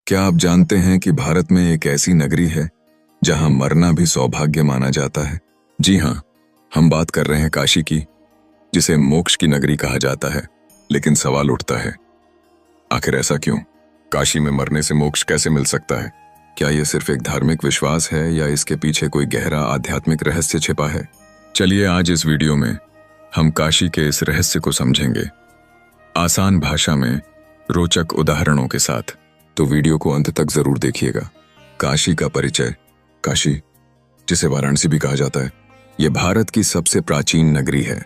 क्या आप जानते हैं कि भारत में एक ऐसी नगरी है जहां मरना भी सौभाग्य माना जाता है? जी हां, हम बात कर रहे हैं काशी की, जिसे मोक्ष की नगरी कहा जाता है। लेकिन सवाल उठता है, आखिर ऐसा क्यों? काशी में मरने से मोक्ष कैसे मिल सकता है? क्या यह सिर्फ एक धार्मिक विश्वास है या इसके पीछे कोई गहरा आध्यात्मिक रहस्य छिपा है? चलिए आज इस वीडियो में हम काशी के इस रहस्य को समझेंगे, आसान भाषा में, रोचक उदाहरणों के साथ। तो वीडियो को अंत तक जरूर देखिएगा। काशी का परिचय। काशी, जिसे वाराणसी भी कहा जाता है, यह भारत की सबसे प्राचीन नगरी है।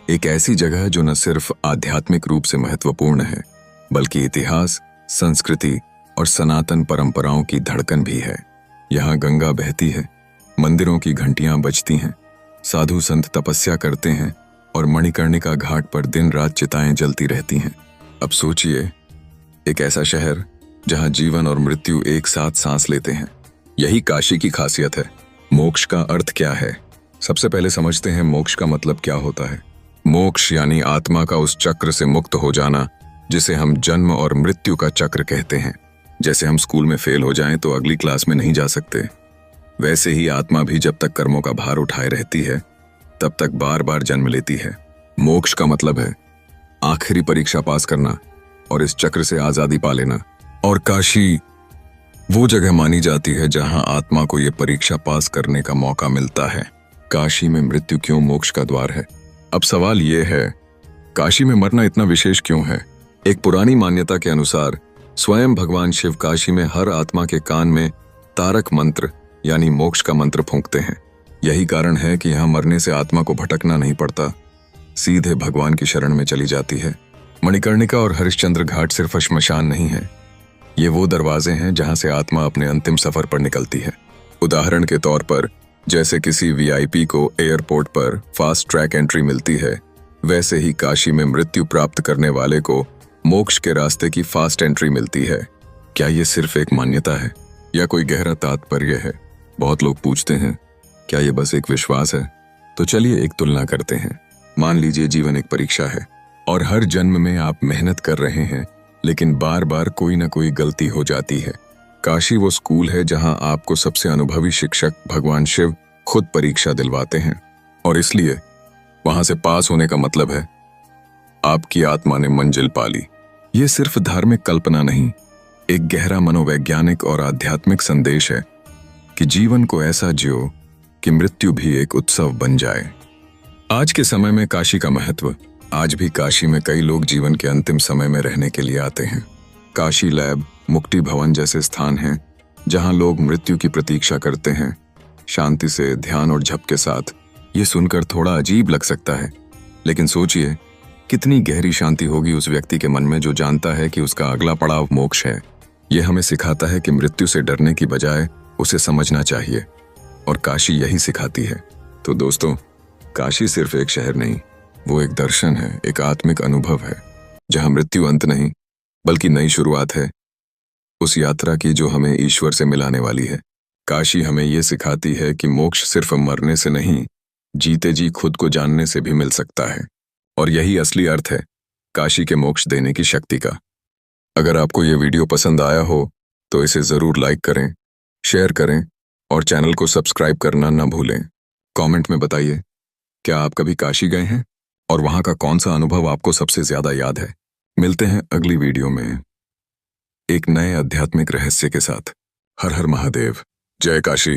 एक ऐसी जगह जो न सिर्फ आध्यात्मिक रूप से महत्वपूर्ण है, बल्कि इतिहास, संस्कृति और सनातन परंपराओं की धड़कन भी है। यहाँ गंगा बहती है, मंदिरों की घंटियां बजती हैं, साधु संत तपस्या करते हैं और मणिकर्णिका घाट पर दिन रात चिताएं जलती रहती हैं। अब सोचिए, एक ऐसा शहर जहां जीवन और मृत्यु एक साथ सांस लेते हैं। यही काशी की खासियत है। मोक्ष का अर्थ क्या है? सबसे पहले समझते हैं मोक्ष का मतलब क्या होता है। मोक्ष यानी आत्मा का उस चक्र से मुक्त हो जाना जिसे हम जन्म और मृत्यु का चक्र कहते हैं। जैसे हम स्कूल में फेल हो जाएं तो अगली क्लास में नहीं जा सकते, वैसे ही आत्मा भी जब तक कर्मों का भार उठाए रहती है तब तक बार बार जन्म लेती है। मोक्ष का मतलब है आखिरी परीक्षा पास करना और इस चक्र से आजादी पा लेना। और काशी वो जगह मानी जाती है जहां आत्मा को यह परीक्षा पास करने का मौका मिलता है। काशी में मृत्यु क्यों मोक्ष का द्वार है? अब सवाल यह है, काशी में मरना इतना विशेष क्यों है? एक पुरानी मान्यता के अनुसार स्वयं भगवान शिव काशी में हर आत्मा के कान में तारक मंत्र यानी मोक्ष का मंत्र फूंकते हैं। यही कारण है कि यहां मरने से आत्मा को भटकना नहीं पड़ता, सीधे भगवान की शरण में चली जाती है। मणिकर्णिका और हरिश्चंद्र घाट सिर्फ श्मशान नहीं है, ये वो दरवाजे हैं जहां से आत्मा अपने अंतिम सफर पर निकलती है। उदाहरण के तौर पर, जैसे किसी वीआईपी को एयरपोर्ट पर फास्ट ट्रैक एंट्री मिलती है, वैसे ही काशी में मृत्यु प्राप्त करने वाले को मोक्ष के रास्ते की फास्ट एंट्री मिलती है। क्या ये सिर्फ एक मान्यता है या कोई गहरा तात्पर्य है? बहुत लोग पूछते हैं, क्या ये बस एक विश्वास है? तो चलिए एक तुलना करते हैं। मान लीजिए जीवन एक परीक्षा है और हर जन्म में आप मेहनत कर रहे हैं, लेकिन बार बार कोई ना कोई गलती हो जाती है। काशी वो स्कूल है जहां आपको सबसे अनुभवी शिक्षक भगवान शिव खुद परीक्षा दिलवाते हैं, और इसलिए वहां से पास होने का मतलब है आपकी आत्मा ने मंजिल पा ली। ये सिर्फ धार्मिक कल्पना नहीं, एक गहरा मनोवैज्ञानिक और आध्यात्मिक संदेश है कि जीवन को ऐसा जियो कि मृत्यु भी एक उत्सव बन जाए। आज के समय में काशी का महत्व। आज भी काशी में कई लोग जीवन के अंतिम समय में रहने के लिए आते हैं। काशी लैब, मुक्ति भवन जैसे स्थान हैं जहां लोग मृत्यु की प्रतीक्षा करते हैं, शांति से, ध्यान और जप के साथ। ये सुनकर थोड़ा अजीब लग सकता है, लेकिन सोचिए कितनी गहरी शांति होगी उस व्यक्ति के मन में जो जानता है कि उसका अगला पड़ाव मोक्ष है। यह हमें सिखाता है कि मृत्यु से डरने की बजाय उसे समझना चाहिए, और काशी यही सिखाती है। तो दोस्तों, काशी सिर्फ एक शहर नहीं, वो एक दर्शन है, एक आत्मिक अनुभव है, जहां मृत्यु अंत नहीं बल्कि नई शुरुआत है उस यात्रा की जो हमें ईश्वर से मिलाने वाली है। काशी हमें ये सिखाती है कि मोक्ष सिर्फ मरने से नहीं, जीते जी खुद को जानने से भी मिल सकता है, और यही असली अर्थ है काशी के मोक्ष देने की शक्ति का। अगर आपको ये वीडियो पसंद आया हो तो इसे जरूर लाइक करें, शेयर करें और चैनल को सब्सक्राइब करना न भूलें। कमेंट में बताइए, क्या आप कभी काशी गए हैं और वहां का कौन सा अनुभव आपको सबसे ज्यादा याद है? मिलते हैं अगली वीडियो में एक नए आध्यात्मिक रहस्य के साथ। हर हर महादेव, जय काशी।